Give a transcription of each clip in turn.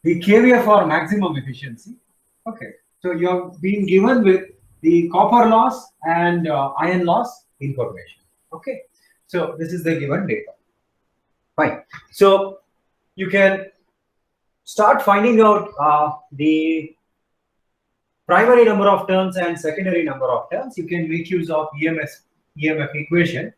the KVF for maximum efficiency. Okay, so you have been given with the copper loss and iron loss information. Okay, so this is the given data. Fine. So you can start finding out the primary number of turns and secondary number of turns. You can make use of EMF equation.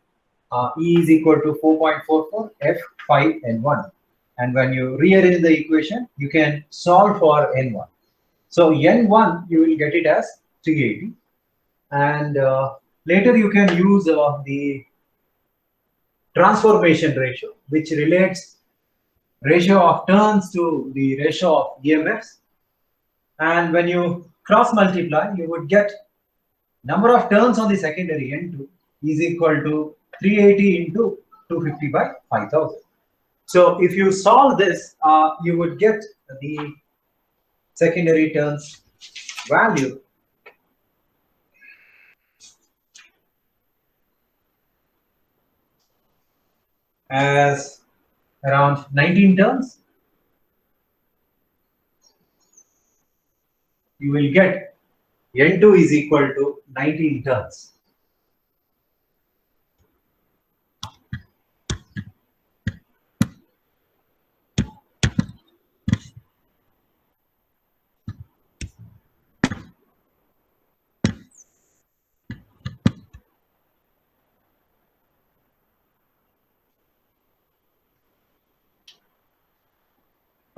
E is equal to 4.44 F5 N1. And when you rearrange the equation, you can solve for N1. So N1, you will get it as 380. And later you can use the transformation ratio, which relates ratio of turns to the ratio of EMFs. And when you cross multiply, you would get number of turns on the secondary N2 is equal to 380 into 250 by 5000. So if you solve this, you would get the secondary turns value as around 19 turns. You will get N2 is equal to 19 turns.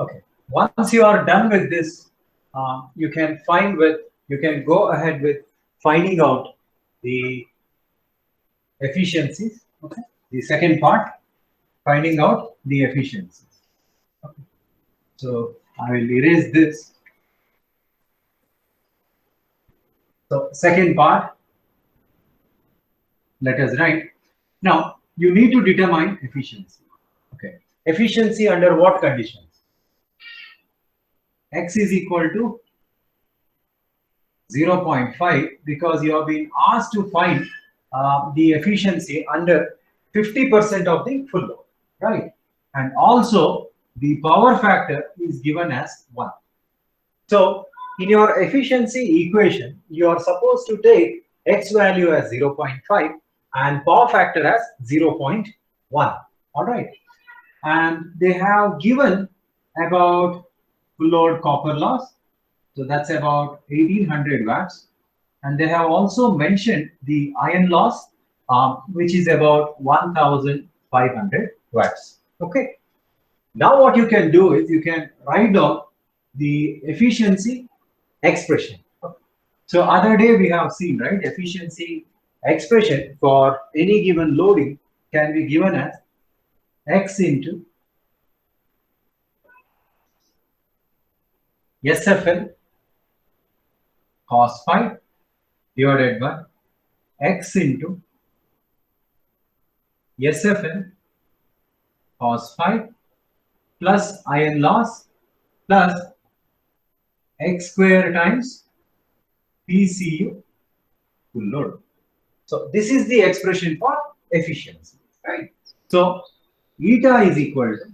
Okay. Once you are done with this, you can go ahead with finding out the efficiencies. Okay. The second part, finding out the efficiencies. Okay. So I will erase this. So second part, let us write. Now you need to determine efficiency. Okay. Efficiency under what conditions? X is equal to 0.5 because you have been asked to find the efficiency under 50% of the full load, right? And also the power factor is given as 1. So in your efficiency equation, you are supposed to take X value as 0.5 and power factor as 0.1. All right. And they have given about full load copper loss. So that's about 1800 watts. And they have also mentioned the iron loss, which is about 1500 watts. Okay. Now what you can do is you can write down the efficiency expression. So other day we have seen, right, efficiency expression for any given loading can be given as X into SFL cos phi divided by X into SFL cos phi plus iron loss plus X square times PCU full load. So this is the expression for efficiency, right? So eta is equal to,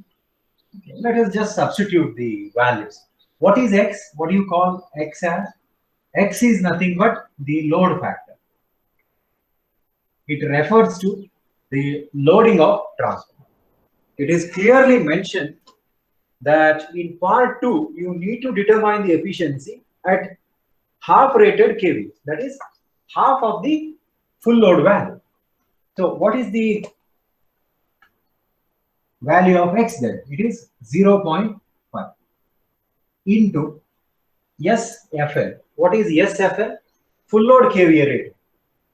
okay, let us just substitute the values. What is X? What do you call X as? X is nothing but the load factor. It refers to the loading of transformer. It is clearly mentioned that in part 2, you need to determine the efficiency at half rated kV, that is half of the full load value. So what is the value of X then? It is 0.5 into SFL. What is SFL? Full load kVA rating.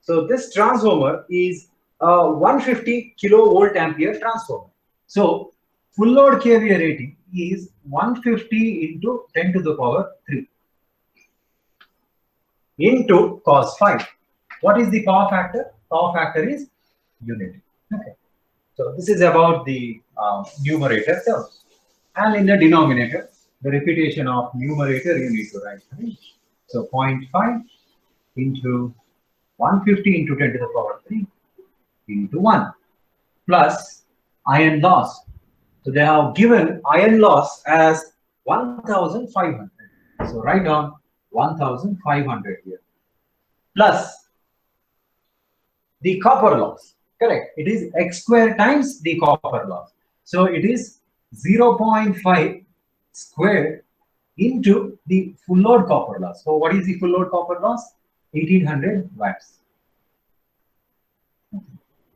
So this transformer is a 150 kilovolt ampere transformer. So full load kVA rating is 150 into 10 to the power 3 into cos phi. What is the power factor? Power factor is unity. Okay. So this is about the numerator terms. And in the denominator, the repetition of numerator you need to write. Right? So 0.5 into 150 into 10 to the power 3 into 1 plus iron loss. So they have given iron loss as 1500. So write down 1500 here. Plus the copper loss. Correct. It is x square times the copper loss. So it is 0.5 squared into the full load copper loss. So what is the full load copper loss? 1800 watts.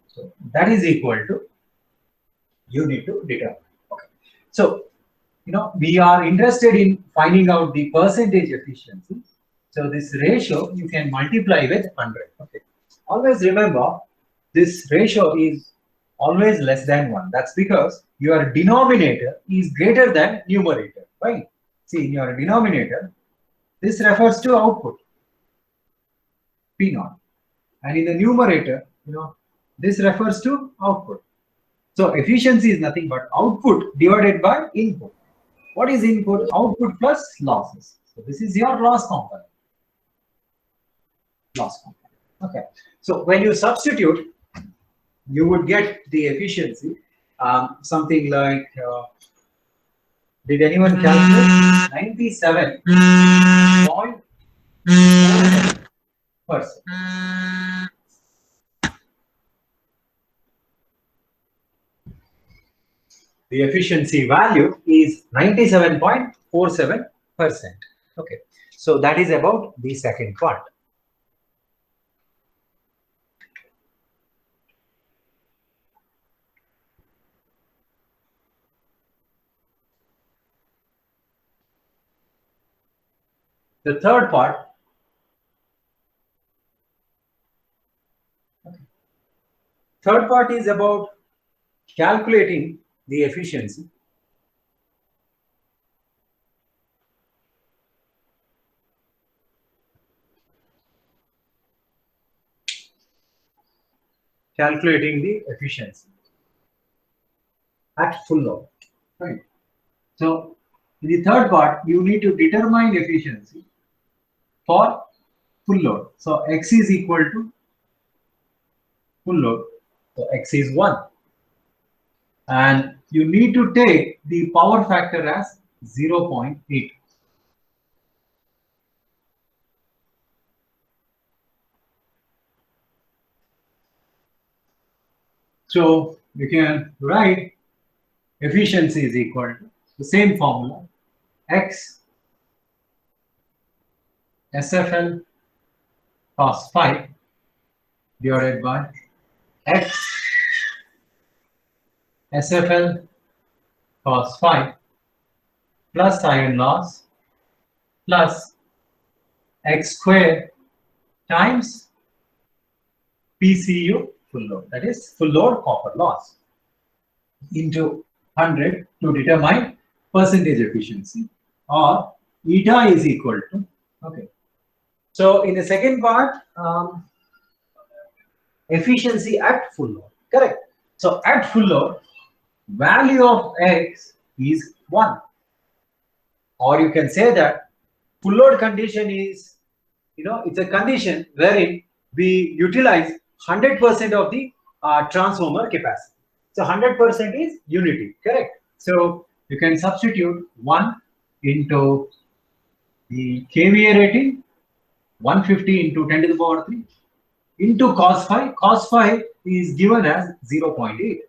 So that is equal to, you need to determine. Okay. So, we are interested in finding out the percentage efficiency. So this ratio you can multiply with 100. Okay. Always remember, this ratio is always less than 1. That's because your denominator is greater than numerator, right? See, in your denominator, this refers to output, P0. And in the numerator, this refers to output. So efficiency is nothing but output divided by input. What is input? Output plus losses. So this is your loss component. Loss component. Okay. So when you substitute, you would get the efficiency something like, did anyone calculate? 97.4%. The efficiency value is 97.47%. Okay. So that is about the second part. The third part, is about calculating the efficiency. Calculating the efficiency at full load. Right. So in the third part, you need to determine efficiency for full load. So x is equal to full load. So x is 1. And you need to take the power factor as 0.8. So you can write efficiency is equal to the same formula, x SFL cos phi divided by x SFL cos phi plus iron loss plus x square times PCU full load, that is full load copper loss, into 100 to determine percentage efficiency, or eta is equal to, okay. So in the second part, efficiency at full load, correct. So at full load, value of x is 1, or you can say that full load condition is, it's a condition wherein we utilize 100% of the transformer capacity. So 100% is unity, correct. So you can substitute 1 into the kVA rating, 150 into 10 to the power 3 into cos phi. Cos phi is given as 0.8.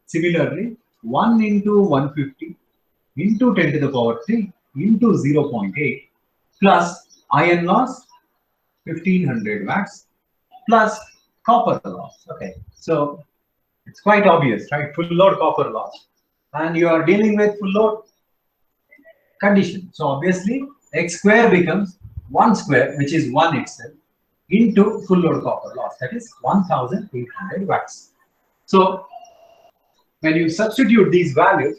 Similarly, 1 into 150 into 10 to the power 3 into 0.8 plus iron loss 1500 watts plus copper loss. Okay, so it's quite obvious, right? Full load copper loss, and you are dealing with full load condition. So obviously, x square becomes 1 square, which is 1 itself, into full load copper loss, that is 1800 watts. So when you substitute these values,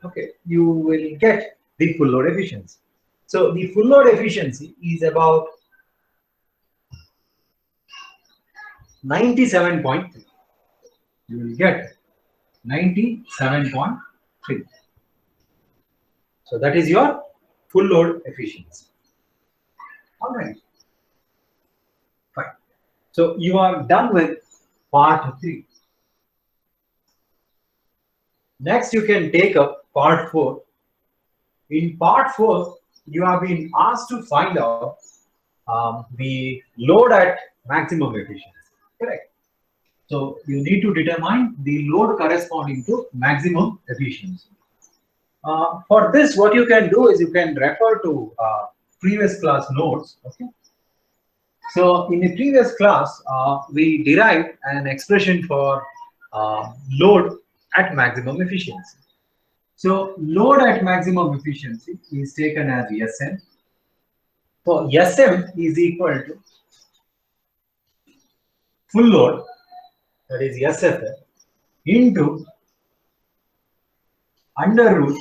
okay, you will get the full load efficiency. So the full load efficiency is about 97.3. You will get 97.3. So that is your full load efficiency. All right. Fine. So you are done with part 3. Next, you can take up part 4, In part 4, you have been asked to find out the load at maximum efficiency. Correct. So you need to determine the load corresponding to maximum efficiency. For this, what you can do is you can refer to previous class notes. Okay. So in the previous class, we derived an expression for load at maximum efficiency. So load at maximum efficiency is taken as Sm. So Sm is equal to full load, that is SFL, into under root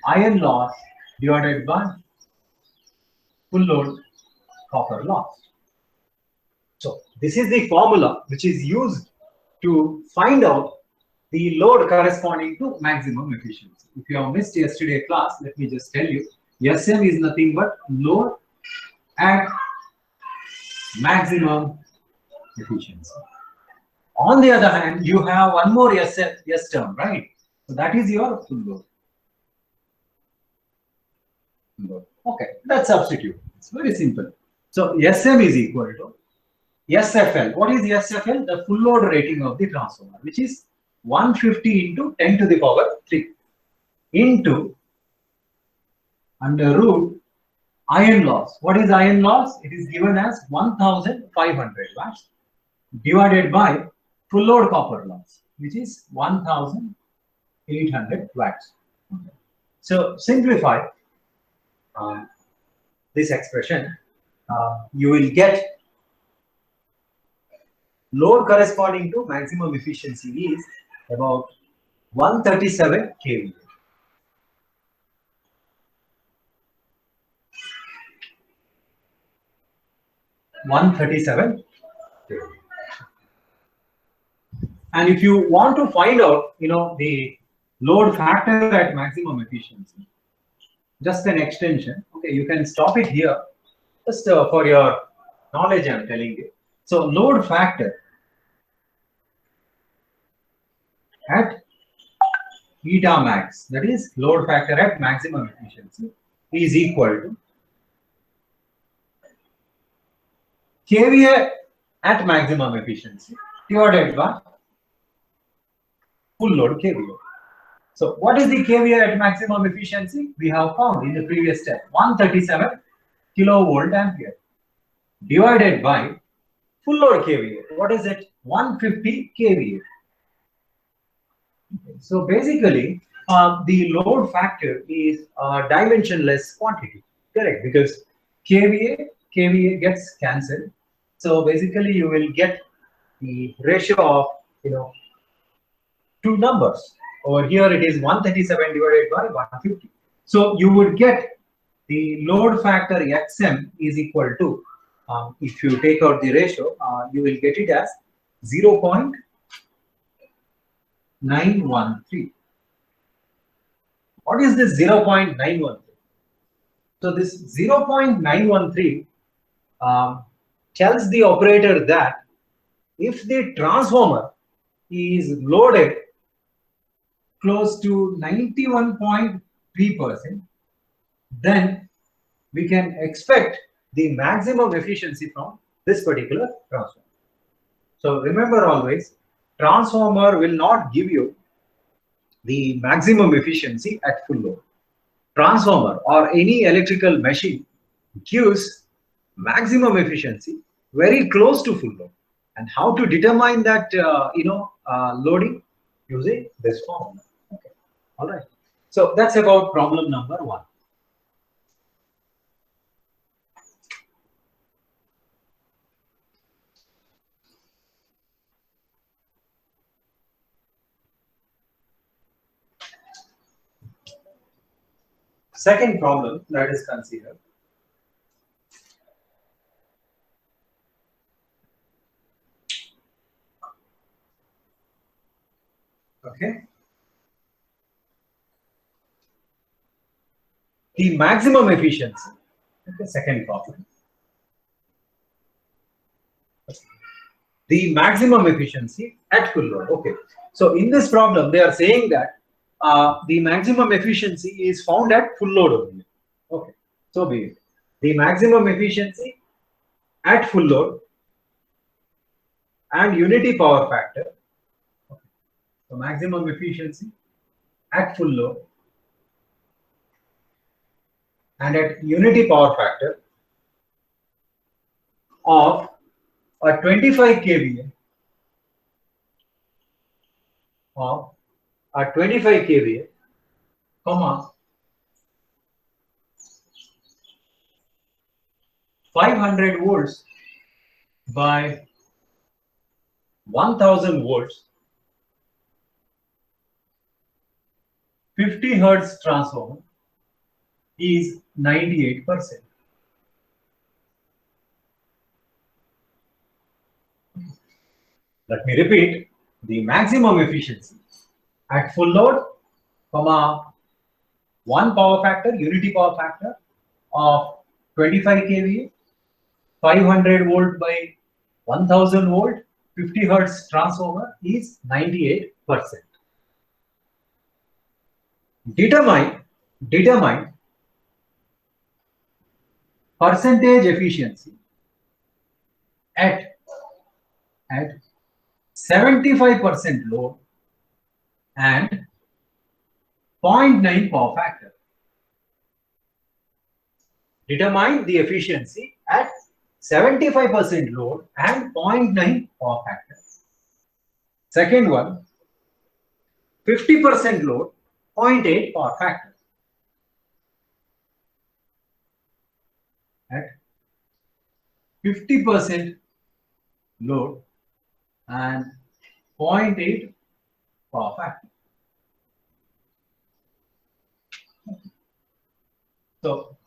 iron loss divided by full load copper loss. So this is the formula which is used to find out the load corresponding to maximum efficiency. If you have missed yesterday's class, let me just tell you, Sm is nothing but load at maximum efficiency. On the other hand, you have one more S term, right? So that is your full load. Okay, let's substitute. It's very simple. So Sm is equal to SFL. What is SFL? The full load rating of the transformer, which is 150 into 10 to the power 3 into under root iron loss. What is iron loss? It is given as 1500 watts divided by full load copper loss, which is 1800 watts. Okay. So simplify this expression, you will get load corresponding to maximum efficiency is about 137 kVA. And if you want to find out, the load factor at maximum efficiency, just an extension. Okay, you can stop it here. Just for your knowledge, I'm telling you. So load factor at eta max, that is load factor at maximum efficiency, is equal to kVA at maximum efficiency divided by full load kVA. So what is the kVA at maximum efficiency? We have found in the previous step, 137 kilovolt ampere divided by full load kVA. What is it? 150 kVA. Okay. So basically, the load factor is a dimensionless quantity, correct? Because kVA gets cancelled. So basically, you will get the ratio of two numbers. Over here, it is 137 divided by 150. So you would get the load factor Xm is equal to, if you take out the ratio, you will get it as 0.913. What is this 0.913? So this 0.913 tells the operator that if the transformer is loaded close to 91.3%, then we can expect the maximum efficiency from this particular transformer. So remember always, transformer will not give you the maximum efficiency at full load. Transformer or any electrical machine gives maximum efficiency very close to full load. And how to determine that loading? Using this formula. Okay. All right. So that's about problem number 1. Second problem that is considered. Okay. The maximum efficiency. Okay, second problem. The maximum efficiency at full load. Okay. So in this problem, they are saying that the maximum efficiency is found at full load only. Okay, so be it. The maximum efficiency at full load and unity power factor. Okay. So maximum efficiency at full load and at unity power factor of a 25 kVA of a 25 kVA, comma 500 volts by 1000 volts 50 hertz transformer is 98%. Let me repeat. The maximum efficiency at full load, comma 1 power factor, unity power factor of 25 kVA, 500 volt by 1000 volt, 50 hertz transformer is 98%. Determine percentage efficiency at 75% load and 0.9 power factor. Determine the efficiency at 75% load and 0.9 power factor. Second one, 50% load, 0.8 power factor. At 50% load and 0.8 power factor. So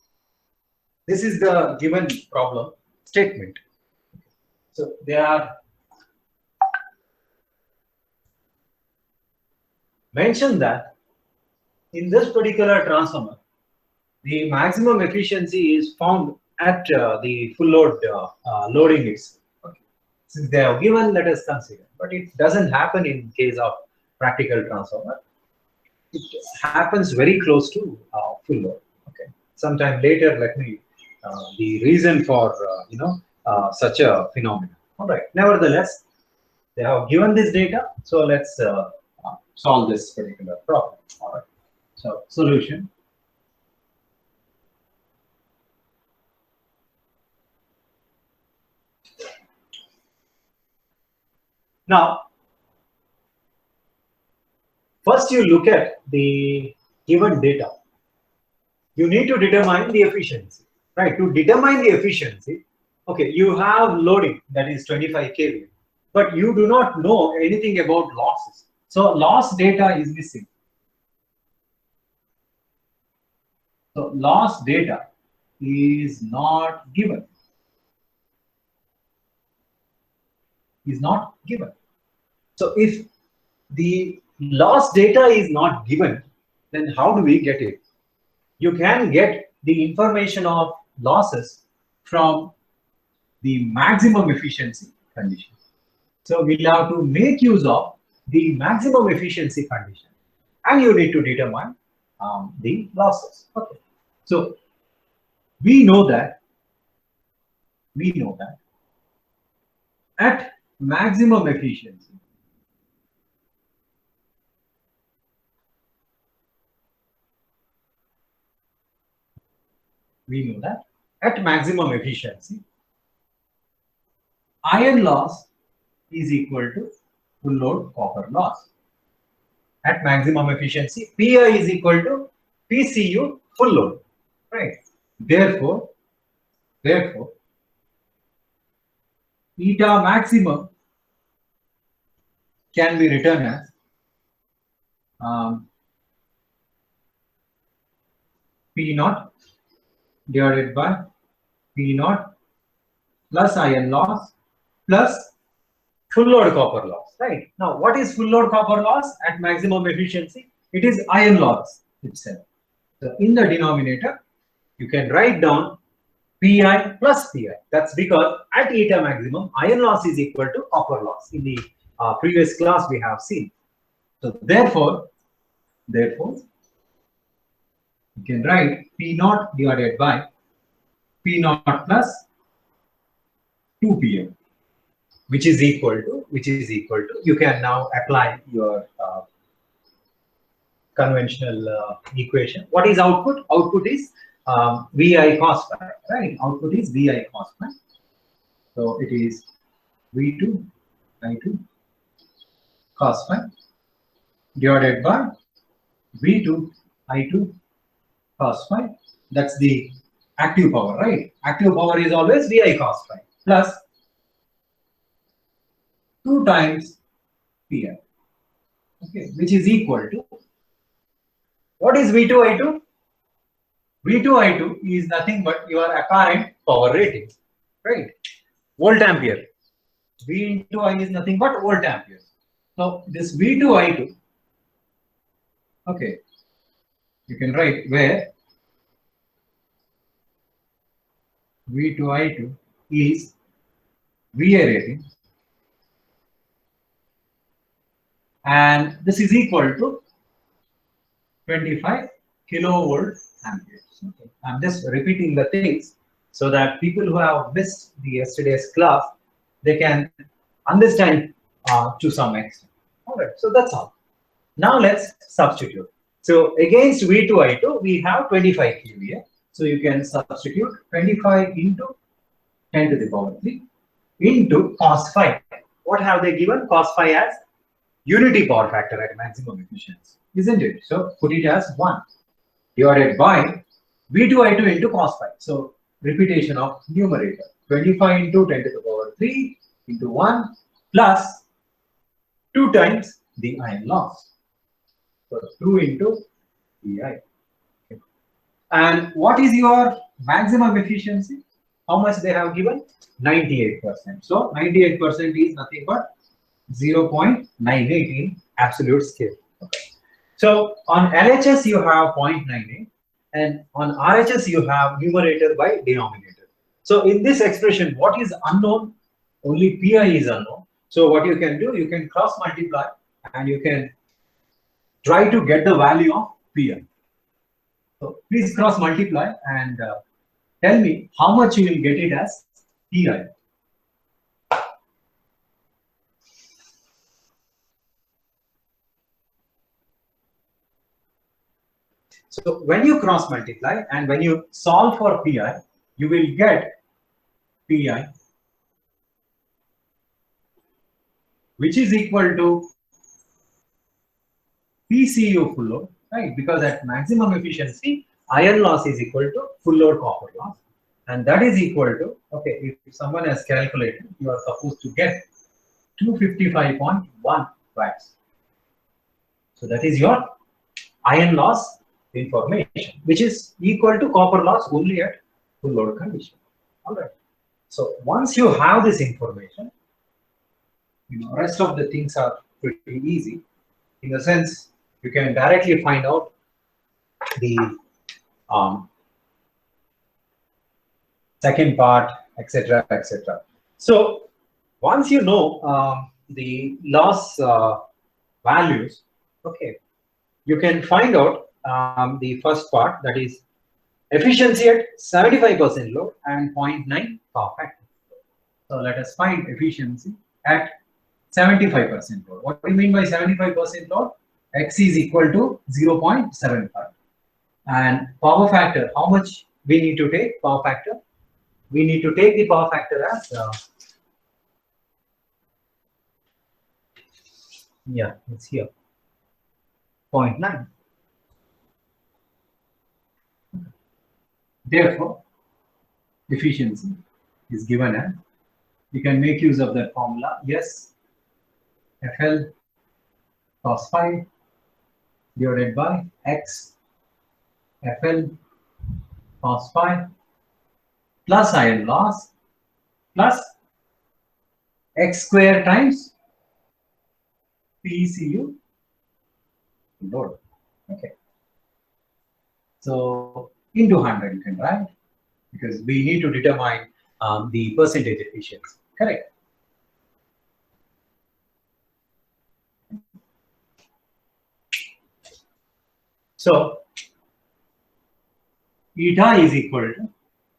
this is the given problem statement. So they are mentioned that in this particular transformer, the maximum efficiency is found at the full load loading itself. Okay. Since they are given, let us consider. But it doesn't happen in case of practical transformer. It happens very close to full load. Okay. Sometime later, let me the reason for such a phenomenon. All right. Nevertheless, they have given this data, so let's solve this particular problem. All right. So solution. Now, first you look at the given data. You need to determine the efficiency, right? To determine the efficiency, okay, you have loading that is 25 kVA, but you do not know anything about losses. So loss data is missing. So loss data is not given. Is not given. So if the loss data is not given, then how do we get it? You can get the information of losses from the maximum efficiency condition. So we'll have to make use of the maximum efficiency condition, and you need to determine the losses. Okay. So we know that at maximum efficiency, iron loss is equal to full load copper loss. At maximum efficiency, Pi is equal to PCU full load, right? Therefore, eta maximum can be written as P naught divided by P naught plus iron loss plus full load copper loss, right? Now, what is full load copper loss at maximum efficiency? It is iron loss itself. So in the denominator, you can write down Pi plus Pi. That's because at eta maximum, iron loss is equal to copper loss. In the previous class, we have seen. So therefore, Therefore, you can write P naught divided by P naught plus 2Pm, which is equal to, you can now apply your conventional equation. What is output? Output is Vi cos phi, right? Output is Vi cos phi. So it is V2 I2 cos phi divided by V2 I2 cos phi. That's the active power, right? Active power is always Vi cos phi plus 2 times Pi, okay, which is equal to, what is V2 I2? V2 I2 is nothing but your apparent power rating, right? Volt ampere. V into I is nothing but volt ampere. So this V2 I2, okay, you can write where V2 I2 is VA rating, and this is equal to 25 kilovolt amperes. Okay. I'm just repeating the things so that people who have missed the yesterday's class, they can understand to some extent. All right, so that's all. Now let's substitute. So against V2 I2, we have 25 kVA. So you can substitute 25 into 10 to the power 3 into cos phi. What have they given? Cos phi as unity power factor at maximum efficiency, isn't it? So put it as 1 divided by V2 I2 into cos phi. So repetition of numerator, 25 into 10 to the power 3 into 1 plus 2 times the iron loss. So 2 into Pi. Okay. And what is your maximum efficiency? How much they have given? 98%. So 98% is nothing but 0.98 in absolute scale. Okay. So on LHS you have 0.98 and on RHS you have numerator by denominator. So in this expression, what is unknown? Only Pi is unknown. So what you can do, you can cross multiply and you can try to get the value of Pi. So please cross multiply and tell me how much you will get it as Pi. So when you cross multiply and when you solve for Pi, you will get Pi, which is equal to PCU full load, right? Because at maximum efficiency, iron loss is equal to full load copper loss, and that is equal to, okay, if someone has calculated, you are supposed to get 255.1 watts. So that is your iron loss information, which is equal to copper loss only at full load condition. All right. So once you have this information, rest of the things are pretty easy. In the sense, you can directly find out the second part, etc., etc. So once you know the loss values, okay, you can find out the first part, that is efficiency at 75% load and 0.9 power factor. So let us find efficiency at 75% load. What do you mean by 75% load? X is equal to 0.75. And power factor, how much we need to take power factor? We need to take the power factor as, yeah, it's here, 0.9. Therefore, efficiency is given as, you can make use of that formula, yes, FL cos phi divided by X FL cos phi plus iron loss plus X square times PCU load. Okay. So into 100 you can write, because we need to determine the percentage efficiency. Correct. So eta is equal to,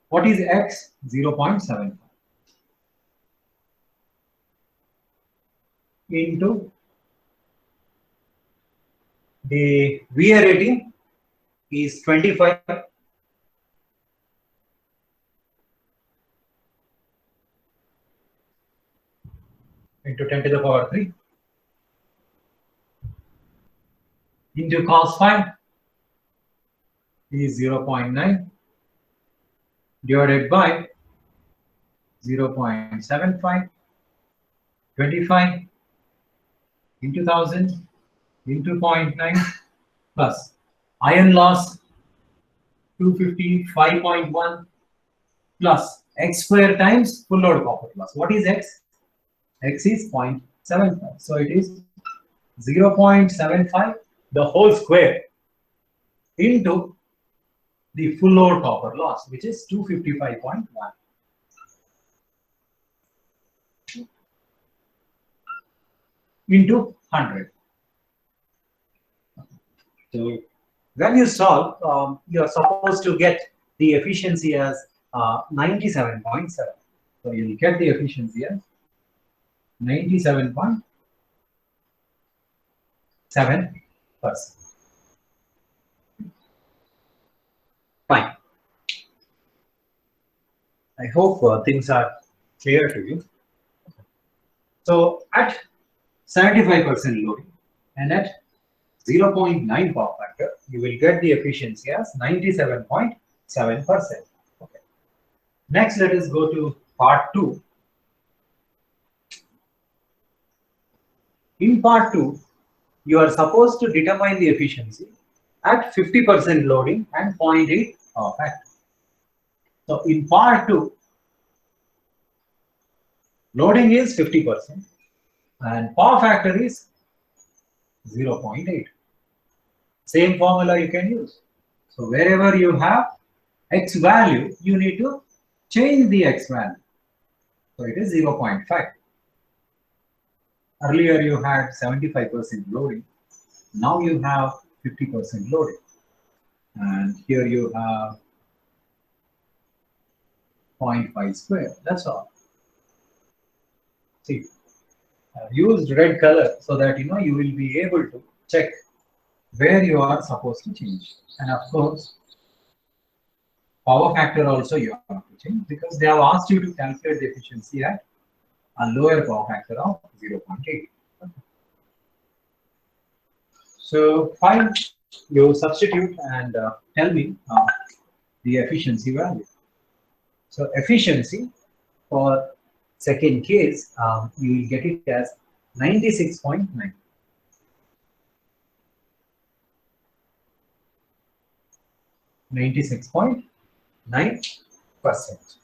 what is x? 0.75 into the VA rating is 25 into 10 to the power 3 into cos phi is 0.9 divided by 0.75, 25 into 1000 into 0.9 plus iron loss 255.1 plus x square times full load copper loss. What is x? X is 0.75. So it is 0.75 the whole square into the full load copper loss, which is 255.1. Into 100. So when you solve, you are supposed to get the efficiency as 97.7. So you will get the efficiency as 97.7%. Fine. I hope things are clear to you. So at 75% loading and at 0.9 power factor, you will get the efficiency as 97.7%. Okay. Next, let us go to part 2. In part 2, you are supposed to determine the efficiency at 50% loading and 0.8 power factor. So in part 2, loading is 50% and power factor is 0.8. Same formula you can use. So wherever you have x value, you need to change the x value. So it is 0.5. Earlier you had 75% loading. Now you have 50% loading. And here you have 0.5 square. That's all. See, I've used red color so that you will be able to check where you are supposed to change. And of course, power factor also you have to change because they have asked you to calculate the efficiency at a lower power factor of 0.8. So fine, you substitute and tell me the efficiency value. So efficiency for second case, you will get it as 96.9. 96.9%.